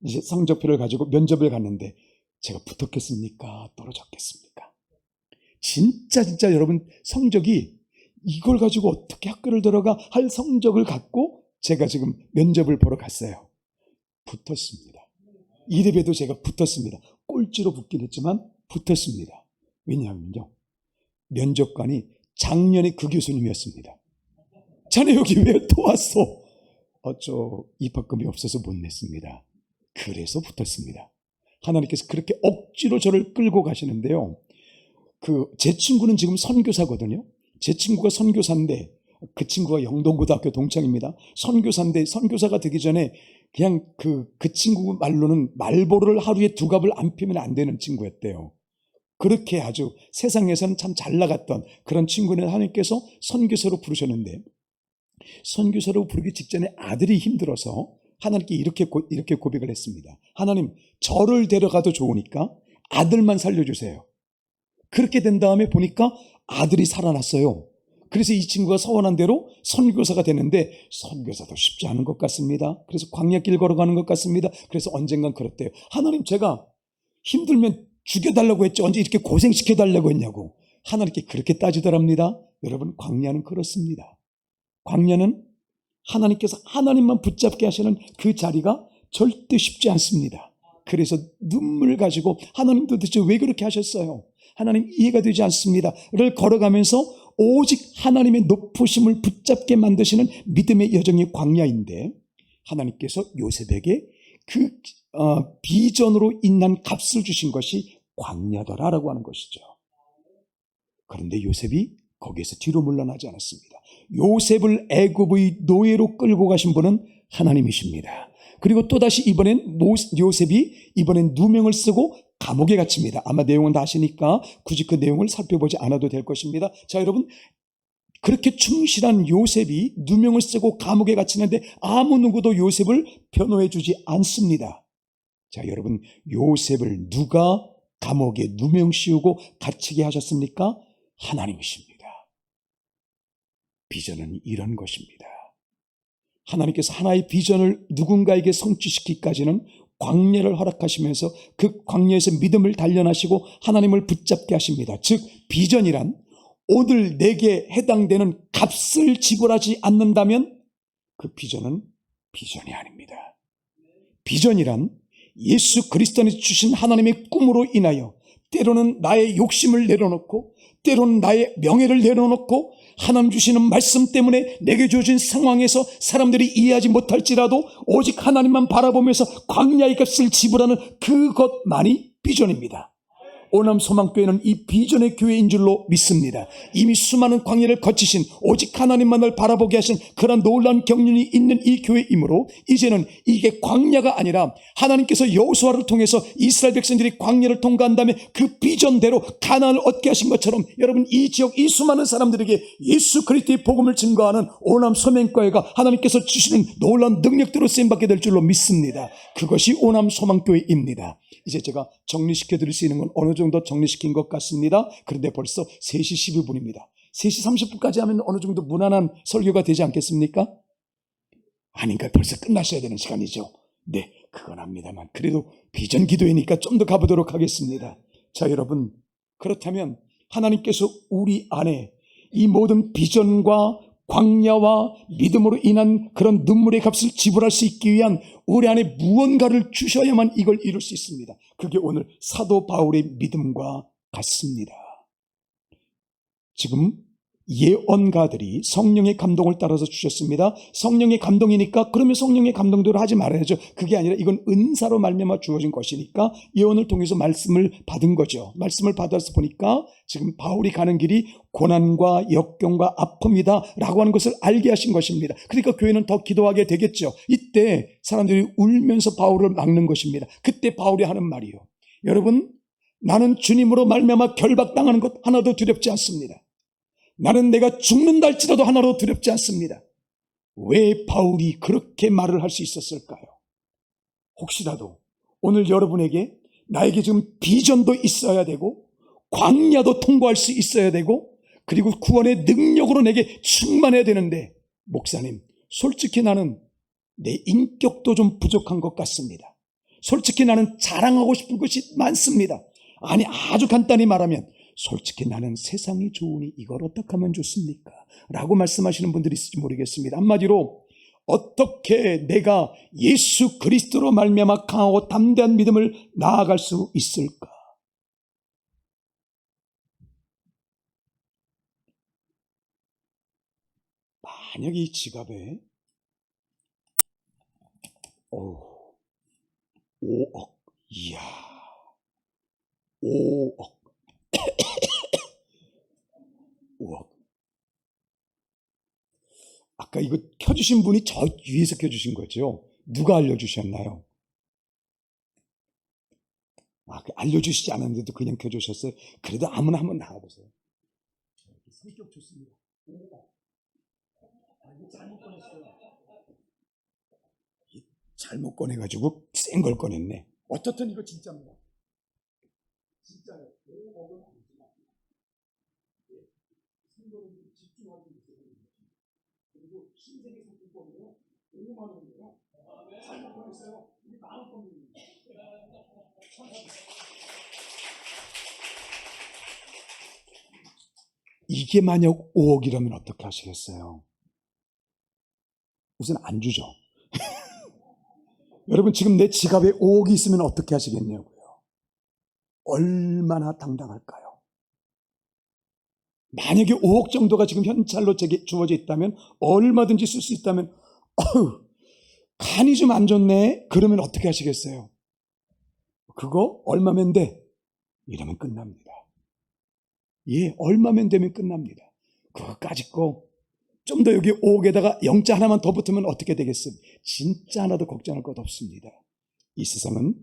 이제 성적표를 가지고 면접을 갔는데 제가 붙었겠습니까? 떨어졌겠습니까? 진짜 여러분 성적이 이걸 가지고 어떻게 학교를 들어가 할 성적을 갖고 제가 지금 면접을 보러 갔어요. 붙었습니다. 이래봬도 제가 붙었습니다. 꼴찌로 붙긴 했지만 붙었습니다. 왜냐하면요. 면접관이 작년에 그 교수님이었습니다. 자네 여기 왜 또 왔어? 저 입학금이 없어서 못 냈습니다. 그래서 붙었습니다. 하나님께서 그렇게 억지로 저를 끌고 가시는데요. 제 친구는 지금 선교사거든요. 제 친구가 선교사인데 그 친구가 영동고등학교 동창입니다. 선교사인데 선교사가 되기 전에 그냥 그 친구 말로는 말보로를 하루에 2갑을 안 피면 안 되는 친구였대요. 그렇게 아주 세상에서는 참 잘 나갔던 그런 친구는 하나님께서 선교사로 부르셨는데 선교사로 부르기 직전에 아들이 힘들어서 하나님께 이렇게 고백을 했습니다. 하나님, 저를 데려가도 좋으니까 아들만 살려주세요. 그렇게 된 다음에 보니까 아들이 살아났어요. 그래서 이 친구가 서원한 대로 선교사가 되는데 선교사도 쉽지 않은 것 같습니다. 그래서 광야길 걸어가는 것 같습니다. 그래서 언젠간 그랬대요. 하나님, 제가 힘들면 죽여달라고 했죠. 언제 이렇게 고생시켜달라고 했냐고. 하나님께 그렇게 따지더랍니다. 여러분, 광야는 그렇습니다. 광야는 하나님께서 하나님만 붙잡게 하시는 그 자리가 절대 쉽지 않습니다. 그래서 눈물 가지고 하나님 도대체 왜 그렇게 하셨어요? 하나님 이해가 되지 않습니다.를 걸어가면서 오직 하나님의 높으심을 붙잡게 만드시는 믿음의 여정이 광야인데 하나님께서 요셉에게 그 비전으로 인한 값을 주신 것이 광야더라라고 하는 것이죠. 그런데 요셉이 거기에서 뒤로 물러나지 않았습니다. 요셉을 애굽의 노예로 끌고 가신 분은 하나님이십니다. 그리고 또다시 이번엔 요셉이 이번엔 누명을 쓰고 감옥에 갇힙니다. 아마 내용은 다 아시니까 굳이 그 내용을 살펴보지 않아도 될 것입니다. 자, 여러분, 그렇게 충실한 요셉이 누명을 쓰고 감옥에 갇히는데 아무 누구도 요셉을 변호해 주지 않습니다. 자, 여러분, 요셉을 누가 감옥에 누명 씌우고 갇히게 하셨습니까? 하나님이십니다. 비전은 이런 것입니다. 하나님께서 하나의 비전을 누군가에게 성취시키기까지는 광야를 허락하시면서 그 광야에서 믿음을 단련하시고 하나님을 붙잡게 하십니다. 즉 비전이란 오늘 내게 해당되는 값을 지불하지 않는다면 그 비전은 비전이 아닙니다. 비전이란 예수 그리스도께서 주신 하나님의 꿈으로 인하여 때로는 나의 욕심을 내려놓고 때로는 나의 명예를 내려놓고 하나님 주시는 말씀 때문에 내게 주어진 상황에서 사람들이 이해하지 못할지라도 오직 하나님만 바라보면서 광야의 값을 지불하는 그것만이 비전입니다. 오남 소망교회는 이 비전의 교회인 줄로 믿습니다. 이미 수많은 광야를 거치신 오직 하나님만을 바라보게 하신 그런 놀라운 경륜이 있는 이 교회이므로 이제는 이게 광야가 아니라 하나님께서 여호수아를 통해서 이스라엘 백성들이 광야를 통과한 다음에 그 비전대로 가나안을 얻게 하신 것처럼 여러분 이 지역 이 수많은 사람들에게 예수 그리스도의 복음을 증거하는 오남 소망교회가 하나님께서 주시는 놀라운 능력대로 쓰임받게 될 줄로 믿습니다. 그것이 오남 소망교회입니다. 이제 제가 정리시켜 드릴 수 있는 건 어느 정도 정리시킨 것 같습니다. 그런데 벌써 3시 12분입니다. 3시 30분까지 하면 어느 정도 무난한 설교가 되지 않겠습니까? 아닌가 벌써 끝나셔야 되는 시간이죠. 네, 그건 압니다만 그래도 비전 기도회니까 좀 더 가보도록 하겠습니다. 자, 여러분, 그렇다면 하나님께서 우리 안에 이 모든 비전과 광야와 믿음으로 인한 그런 눈물의 값을 지불할 수 있기 위한 우리 안에 무언가를 주셔야만 이걸 이룰 수 있습니다. 그게 오늘 사도 바울의 믿음과 같습니다. 지금 예언가들이 성령의 감동을 따라서 주셨습니다. 성령의 감동이니까 그러면 성령의 감동대로 하지 말아야죠. 그게 아니라 이건 은사로 말미암아 주어진 것이니까 예언을 통해서 말씀을 받은 거죠. 말씀을 받아서 보니까 지금 바울이 가는 길이 고난과 역경과 아픔이다 라고 하는 것을 알게 하신 것입니다. 그러니까 교회는 더 기도하게 되겠죠. 이때 사람들이 울면서 바울을 막는 것입니다. 그때 바울이 하는 말이요, 여러분, 나는 주님으로 말미암아 결박당하는 것 하나도 두렵지 않습니다. 나는 내가 죽는다 할지라도 하나도 두렵지 않습니다. 왜 바울이 그렇게 말을 할 수 있었을까요? 혹시라도 오늘 여러분에게 나에게 지금 비전도 있어야 되고 광야도 통과할 수 있어야 되고 그리고 구원의 능력으로 내게 충만해야 되는데, 목사님, 솔직히 나는 내 인격도 좀 부족한 것 같습니다. 솔직히 나는 자랑하고 싶은 것이 많습니다. 아니, 아주 간단히 말하면 솔직히 나는 세상이 좋으니 이걸 어떻게 하면 좋습니까? 라고 말씀하시는 분들이 있을지 모르겠습니다. 한마디로 어떻게 내가 예수 그리스도로 말미암아 강하고 담대한 믿음을 나아갈 수 있을까? 만약에 이 지갑에 5억, 이야, 5억 5억. 아까 이거 켜주신 분이 저 위에서 켜주신 거죠? 누가 알려주셨나요? 알려주시지 않았는데도 그냥 켜주셨어요? 그래도 아무나 한번 나와보세요. 성격 좋습니다. 5억. 이거 잘못 꺼냈어요. 잘못 꺼내가지고 센 걸 꺼냈네. 어떻든 이거 진짜입니다. 진짜요. 5억은 아니지만 성도를 집중하고 있어요. 그리고 신세계 상품권으로 5만 원이에요. 잘못 꺼냈어요. 이게 만원 겁니다. 이게 만약 5억이라면 어떻게 하시겠어요? 우선 안 주죠. 여러분, 지금 내 지갑에 5억이 있으면 어떻게 하시겠냐고요? 얼마나 당당할까요? 만약에 5억 정도가 지금 현찰로 제게 주어져 있다면, 얼마든지 쓸 수 있다면, 간이 좀 안 좋네? 그러면 어떻게 하시겠어요? 그거 얼마면 돼? 이러면 끝납니다. 예, 얼마면 되면 끝납니다. 그거까지 거 좀 더 여기 5억에다가 영자 하나만 더 붙으면 어떻게 되겠습니까? 진짜 하나도 걱정할 것 없습니다. 이 세상은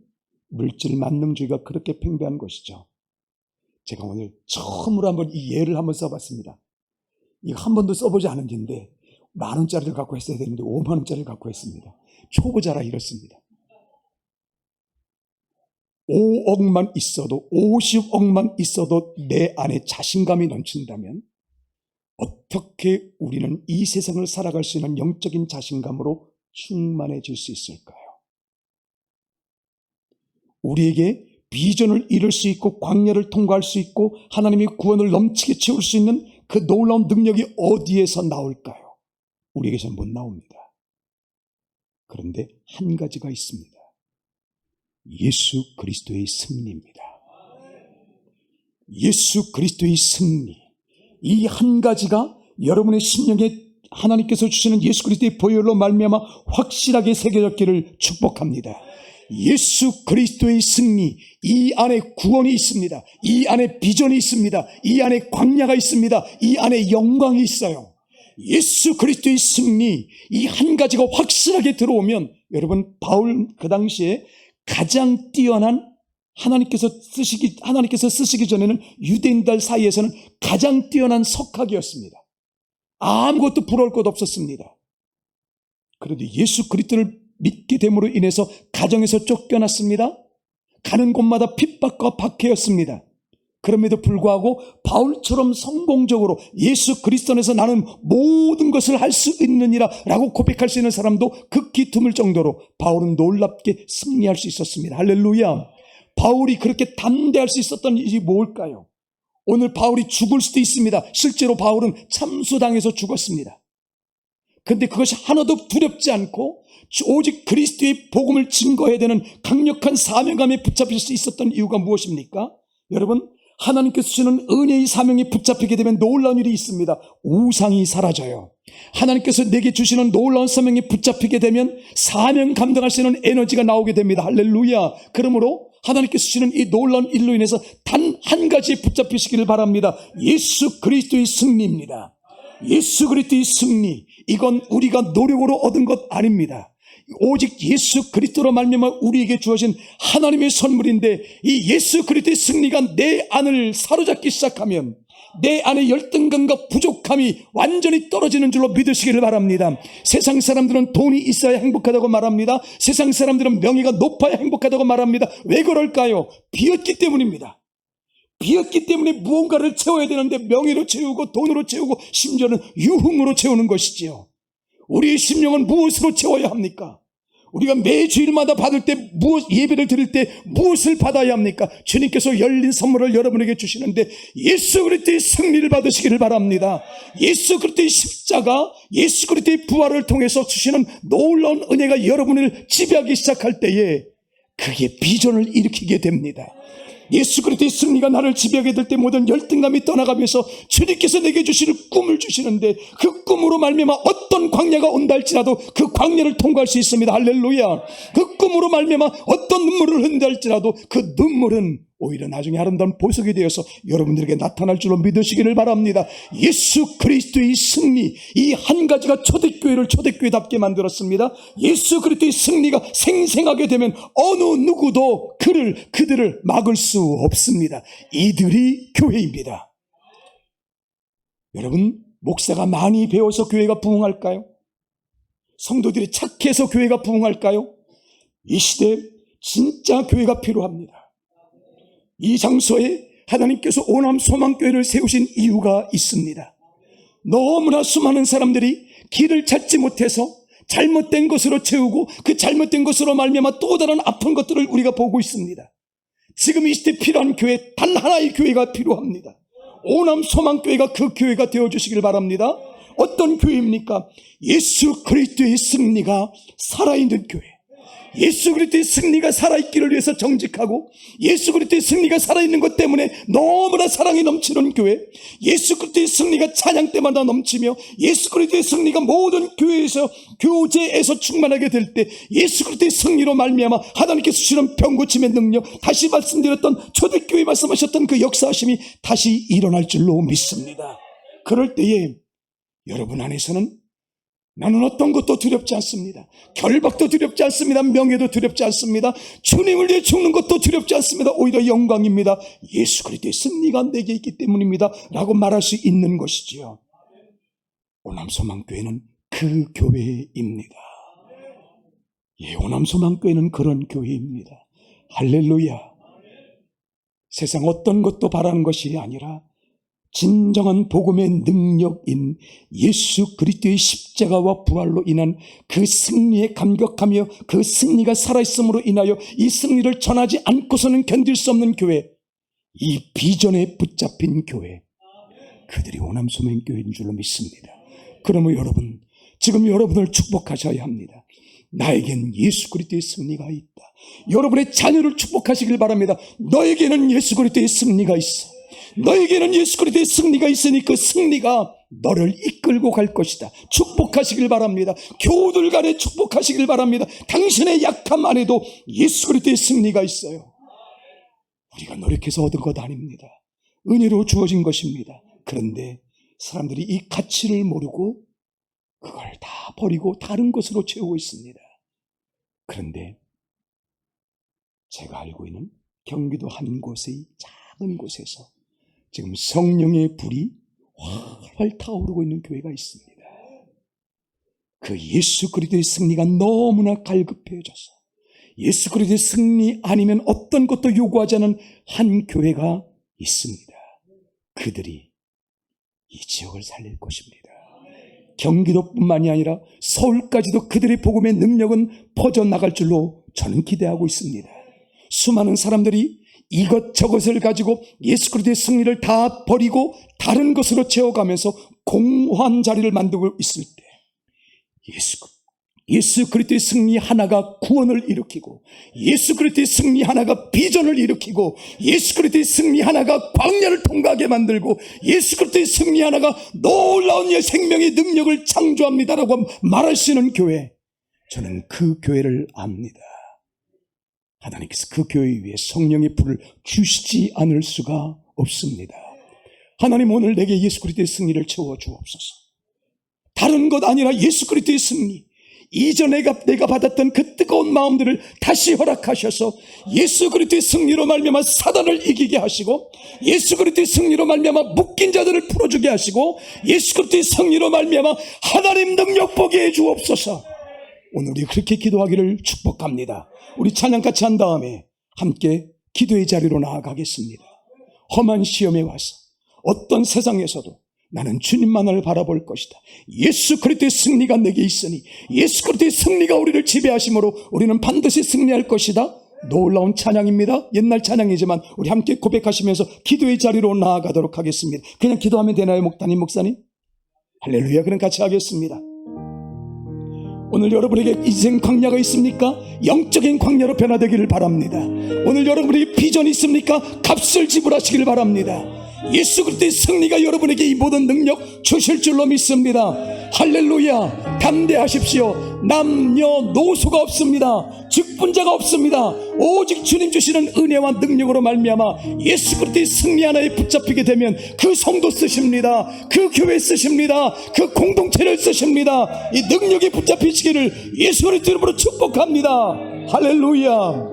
물질 만능주의가 그렇게 팽배한 것이죠. 제가 오늘 처음으로 한번 이 예를 한번 써봤습니다. 이거 한 번도 써보지 않은 예인데 10,000원짜리를 갖고 했어야 되는데 50,000원짜리를 갖고 했습니다. 초보자라 이렇습니다. 5억만 있어도, 50억만 있어도 내 안에 자신감이 넘친다면 어떻게 우리는 이 세상을 살아갈 수 있는 영적인 자신감으로 충만해질 수 있을까요? 우리에게 비전을 이룰 수 있고 광야를 통과할 수 있고 하나님의 구원을 넘치게 채울 수 있는 그 놀라운 능력이 어디에서 나올까요? 우리에게서는 못 나옵니다. 그런데 한 가지가 있습니다. 예수 그리스도의 승리입니다. 예수 그리스도의 승리, 이 한 가지가 여러분의 심령에 하나님께서 주시는 예수 그리스도의 보혈로 말미암아 확실하게 새겨졌기를 축복합니다. 예수 그리스도의 승리, 이 안에 구원이 있습니다. 이 안에 비전이 있습니다. 이 안에 광야가 있습니다. 이 안에 영광이 있어요. 예수 그리스도의 승리, 이 한 가지가 확실하게 들어오면, 여러분, 바울 그 당시에 가장 뛰어난, 하나님께서 쓰시기 전에는 유대인들 사이에서는 가장 뛰어난 석학이었습니다. 아무것도 부러울 것 없었습니다. 그런데 예수 그리스도를 믿게 됨으로 인해서 가정에서 쫓겨났습니다. 가는 곳마다 핍박과 박해였습니다. 그럼에도 불구하고 바울처럼 성공적으로 예수 그리스도 안에서 나는 모든 것을 할 수 있느니라 라고 고백할 수 있는 사람도 극히 드물 정도로 바울은 놀랍게 승리할 수 있었습니다. 할렐루야. 바울이 그렇게 담대할 수 있었던 일이 뭘까요? 오늘 바울이 죽을 수도 있습니다. 실제로 바울은 참수당해서 죽었습니다. 그런데 그것이 하나도 두렵지 않고 오직 그리스도의 복음을 증거해야 되는 강력한 사명감에 붙잡힐 수 있었던 이유가 무엇입니까? 여러분, 하나님께서 주시는 은혜의 사명에 붙잡히게 되면 놀라운 일이 있습니다. 우상이 사라져요. 하나님께서 내게 주시는 놀라운 사명에 붙잡히게 되면 사명 감당할 수 있는 에너지가 나오게 됩니다. 할렐루야. 그러므로 하나님께서 주시는 이 놀라운 일로 인해서 단 한 가지에 붙잡히시기를 바랍니다. 예수 그리스도의 승리입니다. 예수 그리스도의 승리, 이건 우리가 노력으로 얻은 것 아닙니다. 오직 예수 그리스도로 말미암아 우리에게 주어진 하나님의 선물인데, 이 예수 그리스도의 승리가 내 안을 사로잡기 시작하면 내 안의 열등감과 부족함이 완전히 떨어지는 줄로 믿으시기를 바랍니다. 세상 사람들은 돈이 있어야 행복하다고 말합니다. 세상 사람들은 명예가 높아야 행복하다고 말합니다. 왜 그럴까요? 비었기 때문입니다. 비었기 때문에 무언가를 채워야 되는데 명예로 채우고 돈으로 채우고 심지어는 유흥으로 채우는 것이지요. 우리의 심령은 무엇으로 채워야 합니까? 우리가 매주일마다 받을 때 예배를 드릴 때 무엇을 받아야 합니까? 주님께서 열린 선물을 여러분에게 주시는데 예수 그리스도의 승리를 받으시기를 바랍니다. 예수 그리스도의 십자가, 예수 그리스도의 부활을 통해서 주시는 놀라운 은혜가 여러분을 지배하기 시작할 때에 그게 비전을 일으키게 됩니다. 예수 그리스도의 승리가 나를 지배하게 될 때 모든 열등감이 떠나가면서 주님께서 내게 주시는 꿈을 주시는데, 그 꿈으로 말미암아 어떤 광야가 온다 할지라도 그 광야를 통과할 수 있습니다. 할렐루야. 그 꿈으로 말미암아 어떤 눈물을 흘린다 할지라도 그 눈물은 오히려 나중에 아름다운 보석이 되어서 여러분들에게 나타날 줄로 믿으시기를 바랍니다. 예수 그리스도의 승리, 이 한 가지가 초대교회를 초대교회답게 만들었습니다. 예수 그리스도의 승리가 생생하게 되면 어느 누구도 그들을 막을 수 없습니다. 이들이 교회입니다. 여러분, 목사가 많이 배워서 교회가 부흥할까요? 성도들이 착해서 교회가 부흥할까요? 이 시대에 진짜 교회가 필요합니다. 이 장소에 하나님께서 오남 소망교회를 세우신 이유가 있습니다. 너무나 수많은 사람들이 길을 찾지 못해서 잘못된 것으로 채우고 그 잘못된 것으로 말미암아 또 다른 아픈 것들을 우리가 보고 있습니다. 지금 이 시대에 필요한 교회, 단 하나의 교회가 필요합니다. 오남 소망교회가 그 교회가 되어주시길 바랍니다. 어떤 교회입니까? 예수 그리스도의 승리가 살아있는 교회, 예수 그리스도의 승리가 살아있기를 위해서 정직하고, 예수 그리스도의 승리가 살아있는 것 때문에 너무나 사랑이 넘치는 교회, 예수 그리스도의 승리가 찬양 때마다 넘치며, 예수 그리스도의 승리가 모든 교회에서 교제에서 충만하게 될 때 예수 그리스도의 승리로 말미암아 하나님께서 주시는 병고침의 능력, 다시 말씀드렸던 초대교회 말씀하셨던 그 역사하심이 다시 일어날 줄로 믿습니다. 그럴 때에 여러분 안에서는 나는 어떤 것도 두렵지 않습니다. 결박도 두렵지 않습니다. 명예도 두렵지 않습니다. 주님을 위해 죽는 것도 두렵지 않습니다. 오히려 영광입니다. 예수 그리스도의 승리가 내게 있기 때문입니다 라고 말할 수 있는 것이지요. 오남소망교회는 그 교회입니다. 예, 오남소망교회는 그런 교회입니다. 할렐루야. 세상 어떤 것도 바라는 것이 아니라 진정한 복음의 능력인 예수 그리스도의 십자가와 부활로 인한 그 승리에 감격하며 그 승리가 살아있음으로 인하여 이 승리를 전하지 않고서는 견딜 수 없는 교회, 이 비전에 붙잡힌 교회, 그들이 오남소망교회인 줄로 믿습니다. 그러므로 여러분, 지금 여러분을 축복하셔야 합니다. 나에겐 예수 그리스도의 승리가 있다. 여러분의 자녀를 축복하시길 바랍니다. 너에게는 예수 그리스도의 승리가 있어. 너에게는 예수 그리스도의 승리가 있으니 그 승리가 너를 이끌고 갈 것이다. 축복하시길 바랍니다. 교우들 간에 축복하시길 바랍니다. 당신의 약함 안에도 예수 그리스도의 승리가 있어요. 우리가 노력해서 얻은 것 아닙니다. 은혜로 주어진 것입니다. 그런데 사람들이 이 가치를 모르고 그걸 다 버리고 다른 것으로 채우고 있습니다. 그런데 제가 알고 있는 경기도 한 곳의 작은 곳에서 지금 성령의 불이 활활 타오르고 있는 교회가 있습니다. 그 예수 그리스도의 승리가 너무나 갈급해져서 예수 그리스도의 승리 아니면 어떤 것도 요구하지 않은 한 교회가 있습니다. 그들이 이 지역을 살릴 것입니다. 경기도뿐만이 아니라 서울까지도 그들의 복음의 능력은 퍼져나갈 줄로 저는 기대하고 있습니다. 수많은 사람들이 이것저것을 가지고 예수 그리스도의 승리를 다 버리고 다른 것으로 채워가면서 공허한 자리를 만들고 있을 때 예수 그리스도의 승리 하나가 구원을 일으키고 예수 그리스도의 승리 하나가 비전을 일으키고 예수 그리스도의 승리 하나가 광야를 통과하게 만들고 예수 그리스도의 승리 하나가 놀라운 생명의 능력을 창조합니다라고 말할 수 있는 교회, 저는 그 교회를 압니다. 하나님께서 그 교회 위에 성령의 불을 주시지 않을 수가 없습니다. 하나님, 오늘 내게 예수 그리스도의 승리를 채워 주옵소서. 다른 것 아니라 예수 그리스도의 승리, 이전에 내가 받았던 그 뜨거운 마음들을 다시 허락하셔서 예수 그리스도의 승리로 말미암아 사단을 이기게 하시고 예수 그리스도의 승리로 말미암아 묶인 자들을 풀어주게 하시고 예수 그리스도의 승리로 말미암아 하나님 능력 보게 해 주옵소서. 오늘 우리 그렇게 기도하기를 축복합니다. 우리 찬양 같이 한 다음에 함께 기도의 자리로 나아가겠습니다. 험한 시험에 와서 어떤 세상에서도 나는 주님만을 바라볼 것이다. 예수 그리스도의 승리가 내게 있으니 예수 그리스도의 승리가 우리를 지배하심으로 우리는 반드시 승리할 것이다. 놀라운 찬양입니다. 옛날 찬양이지만 우리 함께 고백하시면서 기도의 자리로 나아가도록 하겠습니다. 그냥 기도하면 되나요, 목사님? 할렐루야. 그럼 같이 하겠습니다. 오늘 여러분에게 인생 광야가 있습니까? 영적인 광야로 변화되기를 바랍니다. 오늘 여러분에게 비전이 있습니까? 값을 지불하시기를 바랍니다. 예수 그리스도의 승리가 여러분에게 이 모든 능력 주실 줄로 믿습니다. 할렐루야. 담대하십시오. 남녀 노소가 없습니다. 직분자가 없습니다. 오직 주님 주시는 은혜와 능력으로 말미암아 예수 그리스도의 승리 하나에 붙잡히게 되면 그 성도 쓰십니다. 그 교회 쓰십니다. 그 공동체를 쓰십니다. 이 능력에 붙잡히시기를 예수 그리스도 이름으로 축복합니다. 할렐루야.